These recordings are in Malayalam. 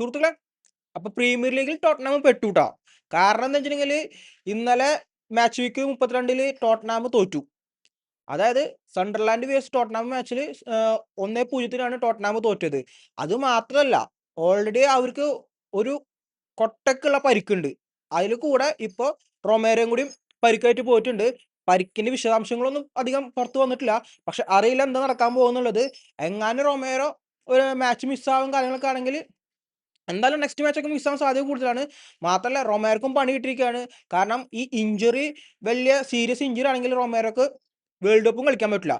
സുഹൃത്തുക്കളെ, അപ്പൊ പ്രീമിയർ ലീഗിൽ ടോട്ടൻഹാം പെട്ടുട്ടോ. കാരണം എന്താ വെച്ചിട്ടുണ്ടെങ്കിൽ ഇന്നലെ മാച്ച് വീക്ക് 32 ടോട്ടൻഹാം തോറ്റു. അതായത് സണ്ടർലാൻഡ് വേഴ്സ് ടോട്ടൻഹാം മാച്ചിൽ 1-0 ടോട്ടൻഹാം തോറ്റത്. അത് മാത്രമല്ല, ഓൾറെഡി അവർക്ക് ഒരു കൊട്ടക്കുള്ള പരിക്കുണ്ട്. അതിൽ കൂടെ ഇപ്പോൾ റൊമേരോയും കൂടി പരിക്കായിട്ട് പോയിട്ടുണ്ട്. പരിക്കിന്റെ വിശദാംശങ്ങളൊന്നും അധികം പുറത്തു വന്നിട്ടില്ല. പക്ഷെ അറിയില്ല എന്താ നടക്കാൻ പോകുന്നുള്ളത്. എങ്ങാനും റൊമേരോ ഒരു മാച്ച് മിസ്സാവും കാര്യങ്ങളൊക്കെ ആണെങ്കിൽ എന്തായാലും നെക്സ്റ്റ് മാച്ചൊക്കെ മിസ്സാവാൻ സാധ്യത കൂടുതലാണ്. മാത്രമല്ല റൊമേരോക്കും പണി കിട്ടിയിരിക്കുകയാണ്. കാരണം ഈ ഇഞ്ചുറി വലിയ സീരിയസ് ഇഞ്ചുറി ആണെങ്കിൽ റൊമേരോക്ക് വേൾഡ് കപ്പും കളിക്കാൻ പറ്റില്ല.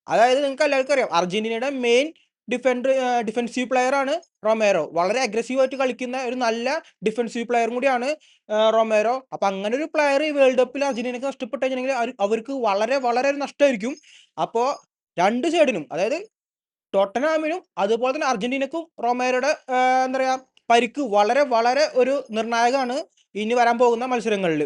അതായത് നിങ്ങൾക്ക് എല്ലാവർക്കും അറിയാം, അർജന്റീനയുടെ മെയിൻ ഡിഫൻസീവ് പ്ലെയർ ആണ് റൊമേരോ. വളരെ അഗ്രസീവായിട്ട് കളിക്കുന്ന ഒരു നല്ല ഡിഫൻസീവ് പ്ലെയറും കൂടിയാണ് റൊമേരോ. അപ്പൊ അങ്ങനെ ഒരു പ്ലെയർ ഈ വേൾഡ് കപ്പിൽ അർജന്റീനക്ക് നഷ്ടപ്പെട്ടു കഴിഞ്ഞാൽ അവർക്ക് വളരെ വളരെ ഒരു നഷ്ടമായിരിക്കും. അപ്പോൾ രണ്ട് സൈഡിനും, അതായത് ടോട്ടൻഹാമിനും അതുപോലെ തന്നെ അർജന്റീനക്കും റൊമേരോയുടെ എന്താ പറയാ പരിക്ക് വളരെ വളരെ ഒരു നിർണായകമാണ് ഇനി വരാൻ പോകുന്ന മത്സരങ്ങളിൽ.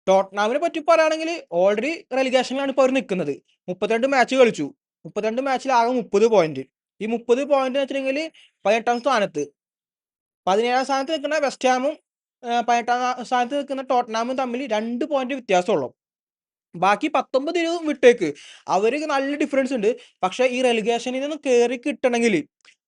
ടോട്ടൻഹാമിനെ പറ്റി പറയുകയാണെങ്കിൽ ഓൾറെഡി റെലിഗേഷനിലാണ് ഇപ്പോൾ അവർ നിൽക്കുന്നത്. 32 മാച്ച് കളിച്ചു. 32 മാച്ചിൽ ആകെ 30 പോയിന്റ്. ഈ 30 പോയിന്റ് എന്ന് വെച്ചിട്ടുണ്ടെങ്കിൽ 18ാം സ്ഥാനത്ത്, 17ാം സ്ഥാനത്ത് നിൽക്കുന്ന വെസ്റ്റ് ഹാമും 18ാം സ്ഥാനത്ത് നിൽക്കുന്ന ടോട്ടൻഹാമും തമ്മിൽ 2 പോയിന്റ് വ്യത്യാസമുള്ളൂ. ബാക്കി 19 വിട്ടേക്ക് അവർക്ക് നല്ല ഡിഫറൻസ് ഉണ്ട്. പക്ഷെ ഈ റെലിഗേഷനിൽ നിന്ന് കയറി കിട്ടണമെങ്കിൽ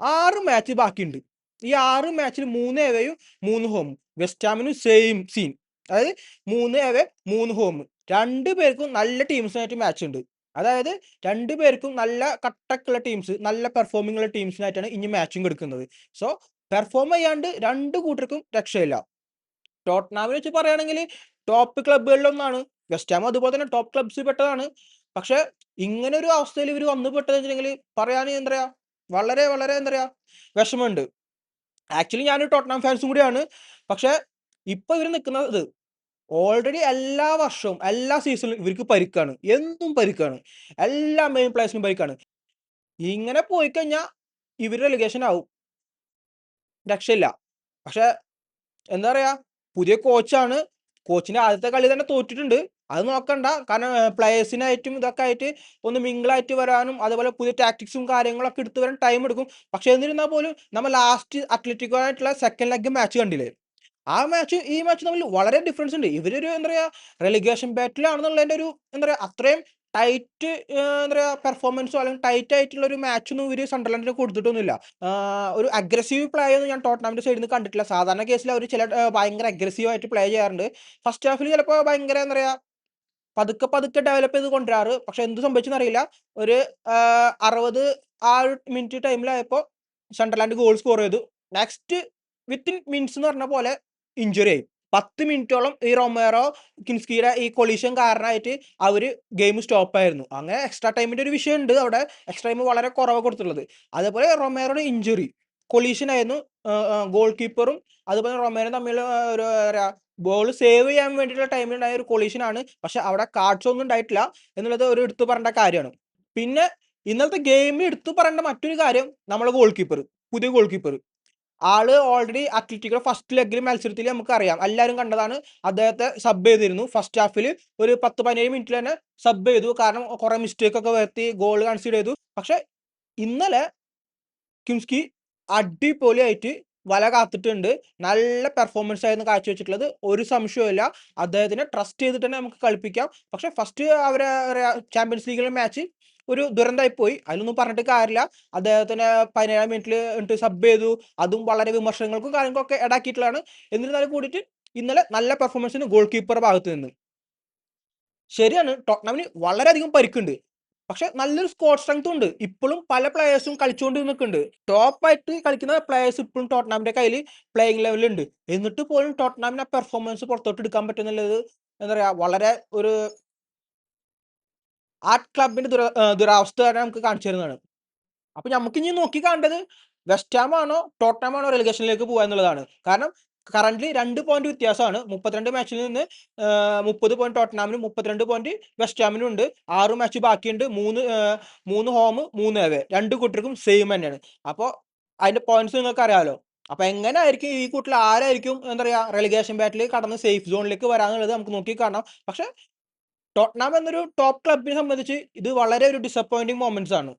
6 മാച്ച് ബാക്കിയുണ്ട്. ഈ 6 മാച്ചിൽ 3 എവേയും 3 ഹോമും. വെസ്റ്റ് ഹാമിനും സെയിം സീൻ. അതായത് 3 എവേ 3 ഹോം. രണ്ടു പേർക്കും നല്ല ടീംസിനായിട്ട് മാച്ച് ഉണ്ട്. അതായത് രണ്ടു പേർക്കും നല്ല കട്ടക്കുള്ള ടീംസ്, നല്ല പെർഫോമിംഗ് ഉള്ള ടീംസിനായിട്ടാണ് ഇനി മാച്ചും കൊടുക്കുന്നത്. സോ പെർഫോം ചെയ്യാണ്ട് രണ്ടു കൂട്ടർക്കും രക്ഷയില്ല. ടോട്ടൻഹാമിനെ വെച്ച് പറയുകയാണെങ്കിൽ ടോപ്പ് ക്ലബ്ബുകളിലൊന്നാണ്. വെസ്റ്റ് ഹാം അതുപോലെ തന്നെ ടോപ്പ് ക്ലബ്സിൽ പെട്ടതാണ്. പക്ഷെ ഇങ്ങനെ ഒരു അവസ്ഥയിൽ ഇവർ വന്നു പെട്ടതെന്ന് വെച്ചിട്ടുണ്ടെങ്കിൽ പറയാൻ എന്താ പറയാ, വളരെ വളരെ എന്താ പറയാ വിഷമമുണ്ട്. ആക്ച്വലി ഞാനൊരു ടോട്ടൻഹാം ഫാൻസും കൂടിയാണ്. പക്ഷെ ഇപ്പൊ ഇവർ നിൽക്കുന്നത് ഓൾറെഡി എല്ലാ വർഷവും എല്ലാ സീസണിലും ഇവർക്ക് പരിക്കാണ്. എന്തും പരിക്കാണ്. എല്ലാ മെയിൻ പ്ലേയേഴ്സിനും പരിക്കാണ്. ഇങ്ങനെ പോയി കഴിഞ്ഞാൽ ഇവർ റെലിഗേഷൻ ആവും, രക്ഷയില്ല. പക്ഷെ എന്താ പറയാ, പുതിയ കോച്ചാണ്. കോച്ചിന്റെ ആദ്യത്തെ കളി തന്നെ തോറ്റിട്ടുണ്ട്. അത് നോക്കണ്ട. കാരണം പ്ലേയേഴ്സിനായിട്ടും ഇതൊക്കെ ആയിട്ട് ഒന്ന് മിങ്കിളായിട്ട് വരാനും അതുപോലെ പുതിയ ടാക്ടിക്സും കാര്യങ്ങളൊക്കെ എടുത്തു വരാൻ ടൈം എടുക്കും. പക്ഷെ എന്നിരുന്നാൽ പോലും നമ്മൾ ലാസ്റ്റ് അത്ലറ്റിക്കോ ആയിട്ടുള്ള സെക്കൻഡ് ലെഗ് മാച്ച് കണ്ടില്ലേ, ആ മാച്ച് ഈ മാച്ച് തമ്മിൽ വളരെ ഡിഫറൻസ് ഉണ്ട്. ഇവരൊരു എന്താ പറയാ റെലിഗേഷൻ ബാറ്റിലാണെന്നുള്ളതിന്റെ ഒരു എന്താ പറയാ അത്രയും ടൈറ്റ് എന്താ പറയാ പെർഫോമൻസോ അല്ലെങ്കിൽ ടൈറ്റ് ആയിട്ടുള്ള ഒരു മാച്ചൊന്നും ഇവര് സണ്ടർലാൻഡിന് കൊടുത്തിട്ടൊന്നുമില്ല. ഒരു അഗ്രസീവ് പ്ലേ ഒന്നും ഞാൻ ടോട്ടൻഹാമിന്റെ സൈഡിൽ നിന്ന് കണ്ടിട്ടില്ല. സാധാരണ കേസിൽ അവർ ചില ഭയങ്കര അഗ്രസീവ് ആയിട്ട് പ്ലേ ചെയ്യാറുണ്ട്. ഫസ്റ്റ് ഹാഫിൽ ചിലപ്പോൾ ഭയങ്കര എന്താ പറയാ പതുക്കെ പതുക്കെ ഡെവലപ്പ് ചെയ്ത് കൊണ്ടുവരാറ്. പക്ഷെ എന്ത് സംഭവിച്ചെന്നറിയില്ല. ഒരു 60 ആ ഒരു മിനിറ്റ് ടൈമിലായപ്പോൾ സണ്ടർലാൻഡ് ഗോൾ സ്കോർ ചെയ്തു. നെക്സ്റ്റ് വിത്തിൻ മിനിറ്റ്സ് എന്ന് പറഞ്ഞ പോലെ ഇഞ്ചുറി ആയി. 10 മിനിറ്റോളം ഈ റൊമേറോ കിൻസ്കിയുടെ ഈ കൊളീഷൻ കാരണമായിട്ട് അവര് ഗെയിം സ്റ്റോപ്പ് ആയിരുന്നു. അങ്ങനെ എക്സ്ട്രാ ടൈമിന്റെ ഒരു വിഷയം ഉണ്ട് അവിടെ. എക്സ്ട്രാ ടൈം വളരെ കുറവ് കൊടുത്തിട്ടുള്ളത്. അതേപോലെ റൊമേറോയുടെ ഇഞ്ചുറി കൊളീഷൻ ആയിരുന്നു. ഗോൾ കീപ്പറും അതുപോലെ റൊമേറോ തമ്മിൽ ഒരു ബോൾ സേവ് ചെയ്യാൻ വേണ്ടിയിട്ടുള്ള ടൈമിലുണ്ടായ ഒരു കൊളീഷൻ ആണ്. പക്ഷെ അവിടെ കാർഡ്സ് ഒന്നും ഉണ്ടായിട്ടില്ല എന്നുള്ളത് ഒരു എടുത്തു പറയേണ്ട കാര്യമാണ്. പിന്നെ ഇന്നലത്തെ ഗെയിമിൽ എടുത്തു പറയേണ്ട മറ്റൊരു കാര്യം നമ്മളെ ഗോൾ കീപ്പർ, പുതിയ ഗോൾ കീപ്പർ. ആള് ഓൾറെഡി അത്ലറ്റിക്കോ ഫസ്റ്റ് ലെഗിൽ മത്സരത്തിൽ നമുക്കറിയാം, എല്ലാവരും കണ്ടതാണ്. അദ്ദേഹത്തെ സബ് ചെയ്തിരുന്നു ഫസ്റ്റ് ഹാഫിൽ. ഒരു 10-17 മിനിറ്റിൽ തന്നെ സബ് ചെയ്തു. കാരണം കുറെ മിസ്റ്റേക്ക് ഒക്കെ വരുത്തി ഗോൾ കൺസീഡ് ചെയ്തു. പക്ഷെ ഇന്നലെ കിംസ്കി അടിപൊളിയായിട്ട് വല കാത്തിട്ടുണ്ട്. നല്ല പെർഫോമൻസ് ആയിരുന്നു കാഴ്ചവെച്ചിട്ടുള്ളത്. ഒരു സംശയവുമില്ല. അദ്ദേഹത്തിനെ ട്രസ്റ്റ് ചെയ്തിട്ട് തന്നെ നമുക്ക് കളിപ്പിക്കാം. പക്ഷെ ഫസ്റ്റ് അവരെ ചാമ്പ്യൻസ് ലീഗിലെ മാച്ച് ഒരു ദുരന്തമായി പോയി. അതിലൊന്നും പറഞ്ഞിട്ട് കാര്യമില്ല. അദ്ദേഹത്തിന് 17 മിനിറ്റിൽ സബ് ചെയ്തു. അതും വളരെ വിമർശനങ്ങൾക്കും കാര്യങ്ങൾക്കൊക്കെ ഇടാക്കിയിട്ടുള്ളതാണ്. എന്നിരുന്നാലും കൂടിയിട്ട് ഇന്നലെ നല്ല പെർഫോമൻസിന് ഗോൾ കീപ്പർ ഭാഗത്ത് നിന്ന്. ശരിയാണ്, ടോട്ടനമിന് വളരെയധികം പരിക്കുണ്ട്. പക്ഷെ നല്ലൊരു സ്ക്വാഡ് സ്ട്രെങ്ത്തും ഉണ്ട്. ഇപ്പോഴും പല പ്ലേയേഴ്സും കളിച്ചുകൊണ്ട് നിൽക്കുന്നുണ്ട്. ടോപ്പായിട്ട് കളിക്കുന്ന പ്ലേയേഴ്സ് ഇപ്പോഴും ടോട്ടനാമിന്റെ കയ്യിൽ പ്ലേയിങ് ലെവലുണ്ട്. എന്നിട്ട് പോലും ടോട്ടനാമിന് ആ പെർഫോമൻസ് പുറത്തോട്ട് എടുക്കാൻ പറ്റുന്നുള്ളത് എന്താ പറയാ വളരെ ഒരു ആ ക്ലബിന്റെ ദുരവസ്ഥ തന്നെ നമുക്ക് കാണിച്ചു തരുന്നതാണ്. അപ്പൊ നമുക്ക് ഇനി നോക്കി കാണേണ്ടത് വെസ്റ്റ് ഹാം ആണോ ടോട്ടനാം ആണോ റെലിഗേഷനിലേക്ക് പോകുക എന്നുള്ളതാണ്. കാരണം കറന്റ് 2 പോയിന്റ് വ്യത്യാസമാണ്. 32 മാച്ചിൽ നിന്ന് 30 പോയിന്റ് ടോട്ടനാമിനും 32 പോയിന്റ് വെസ്റ്റ് ഹാമിനും ഉണ്ട്. 6 മാച്ച് ബാക്കിയുണ്ട്. 3 ഹോം 3 അവേ. രണ്ട് കൂട്ടർക്കും സെയിം തന്നെയാണ്. അപ്പോൾ അതിന്റെ പോയിന്റ്സ് നിങ്ങൾക്ക് അറിയാമല്ലോ. അപ്പൊ എങ്ങനെ ആയിരിക്കും ഈ കൂട്ടിൽ ആരായിരിക്കും എന്താ പറയാ റെലിഗേഷൻ ബാറ്റിൽ കടന്ന് സേഫ് സോണിലേക്ക് വരാന്നുള്ളത് നമുക്ക് നോക്കി കാണാം. പക്ഷെ ടോട്ടനാം എന്നൊരു ടോപ്പ് ക്ലബിനെ സംബന്ധിച്ച് ഇത് വളരെ ഒരു ഡിസപ്പോയിന്റിംഗ് മൊമെന്റ്സ് ആണ്.